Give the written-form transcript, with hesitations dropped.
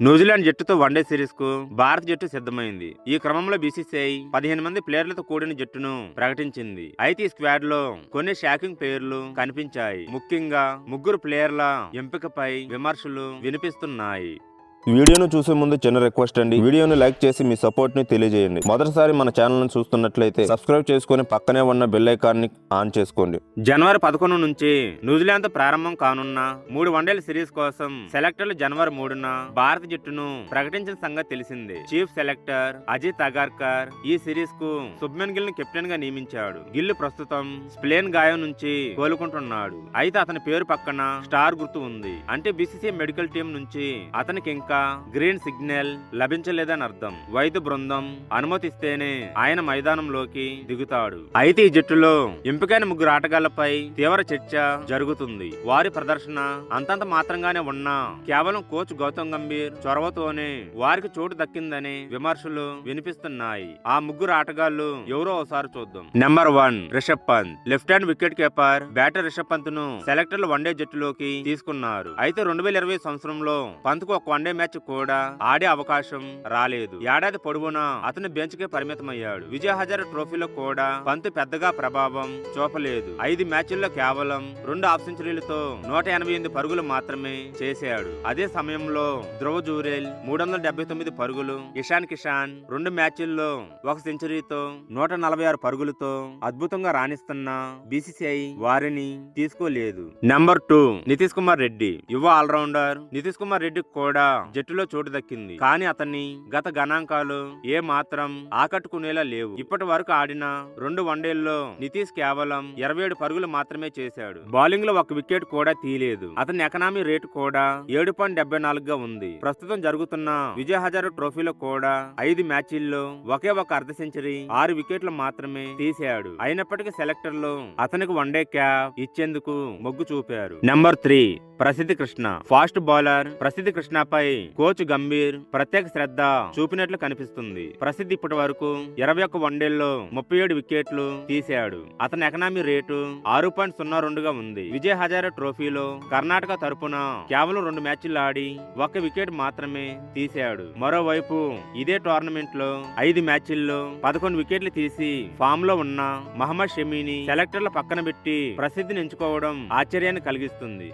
New Zealand జట్టుతో one day series కు భారత జట్టు సిద్ధమైంది. ఈ క్రమంలో బీసీసీఐ 15 మంది ప్లేయర్లతో కూడిన జట్టును ప్రకటించింది. అయితే ఈ స్క్వాడ్ లో కొన్ని షాకింగ్ పేర్లు కనిపించాయి. ముఖ్యంగా ముగ్గురు ప్లేయర్ల ఎంపికపై విమర్శలు వినిపిస్తున్నాయి. వీడియోను చూసే ముందు చిన్న రిక్వెస్ట్ అండి, వీడియోను లైక్ చేసి మీ సపోర్ట్ ని తెలియజేయండి. మొదటిసారి మన ఛానల్ ను చూస్తున్నట్లయితే సబ్స్క్రైబ్ చేసుకుని పక్కనే ఉన్న బెల్ ఐకాన్ ని ఆన్ చేసుకోండి. జనవరి 11 నుంచి న్యూజిలాండ్ తో ప్రారంభం కానున్న 3 వన్డేల సిరీస్ కోసం సెలెక్టర్లు జనవరి 3న భారత జట్టును ప్రకటించిన సంగతి తెలిసిందే. చీఫ్ సెలెక్టర్ అజిత్ అగార్కర్ ఈ సిరీస్ కు శుభ్మన్ గిల్ ని కెప్టెన్ గా నియమించాడు. గిల్ ప్రస్తుతం స్ప్లేన్ గాయం నుంచి కోలుకుంటున్నాడు. అయితే అతని పేరు పక్కన స్టార్ గుర్తు ఉంది. అంటే బీసీసీఐ మెడికల్ టీం నుంచి అతనికి ఇంకా గ్రీన్ సిగ్నల్ లభించలేదని అర్థం. వైద్య బృందం అనుమతిస్తేనే ఆయన మైదానంలోకి దిగుతాడు. అయితే ఈ జట్టులో ఎంపికైన ముగ్గురు ఆటగాళ్లపై తీవ్ర చర్చ జరుగుతుంది. వారి ప్రదర్శన అంతంత మాత్రంగానే ఉన్నా కేవలం కోచ్ గౌతమ్ గంభీర్ చొరవతోనే వారికి చోటు దక్కిందని విమర్శలు వినిపిస్తున్నాయి. ఆ ముగ్గురు ఆటగాళ్లు ఎవరో ఒకసారి చూద్దాం. Number 1 Rishabh Pant. Left hand wicket keeper batter Rishabh Pant ను సెలెక్టర్లు వన్డే జట్టులోకి తీసుకున్నారు. అయితే 2020 సంవత్సరంలో పంత్ కు ఒక వన్డే మ్యాచ్ కూడా ఆడే అవకాశం రాలేదు. ఏడాది పొడవునా అతను బెంచ్ కే పరిమితమయ్యాడు. విజయ్ హజారే ట్రోఫీలో కూడా పంత్ పెద్దగా ప్రభావం చూపలేదు. 5 మ్యాచ్ల్లో కేవలం 2 హాఫ్ సెంచరీలతో 188 పరుగులు మాత్రమే చేశాడు. అదే సమయంలో ధ్రువ జూరేల్ 379 పరుగులు, ఇషాన్ కిషాన్ 2 మ్యాచ్ల్లో 1 సెంచరీతో 146 పరుగులతో అద్భుతంగా రాణిస్తున్న బీసీసీఐ వారిని తీసుకోలేదు. నెంబర్ 2 నితీష్ కుమార్ రెడ్డి. యువ ఆల్రౌండర్ నితీష్ కుమార్ రెడ్డి కూడా జట్టులో చోటు దక్కింది. కానీ అతన్ని గత గణాంకాలు ఏ మాత్రం ఆకట్టుకునేలా లేవు. ఇప్పటి వరకు ఆడిన 2 వన్డేల్లో నితీష్ కేవలం 27 పరుగులు మాత్రమే చేశాడు. బౌలింగ్ లో 1 వికెట్ కూడా తీయలేదు. అతని ఎకనామీ రేటు కూడా 7.74 గా ఉంది. ప్రస్తుతం జరుగుతున్న విజయ్ హజారే ట్రోఫీలో కూడా 5 మ్యాచ్ల్లో ఒకే ఒక అర్ధ సెంచరీ 6 వికెట్లు మాత్రమే తీశాడు. అయినప్పటికీ సెలెక్టర్లు అతనికి వన్డే క్యాప్ ఇచ్చేందుకు మొగ్గు చూపారు. నెంబర్ 3 ప్రసిద్ధి కృష్ణ. ఫాస్ట్ బౌలర్ ప్రసిద్ధి కృష్ణపై కోచ్ గంభీర్ ప్రత్యేక శ్రద్ధ చూపినట్లు కనిపిస్తుంది. ప్రసిద్ధి ఇప్పటి వరకు 21 వన్డేల్లో 37 వికెట్లు తీశాడు. అతని ఎకనామీ రేటు 6.02 గా ఉంది. విజయ్ హజారే ట్రోఫీలో కర్ణాటక తరపున కేవలం 2 మ్యాచ్లు ఆడి 1 వికెట్ మాత్రమే తీశాడు. మరోవైపు ఇదే టోర్నమెంట్ లో 5 మ్యాచ్ల్లో 11 వికెట్లు తీసి ఫామ్ లో ఉన్న మహమ్మద్ షమీని సెలెక్టర్ల పక్కన పెట్టి ప్రసిద్ధిని ఎంచుకోవడం ఆశ్చర్యాన్ని కలిగిస్తుంది.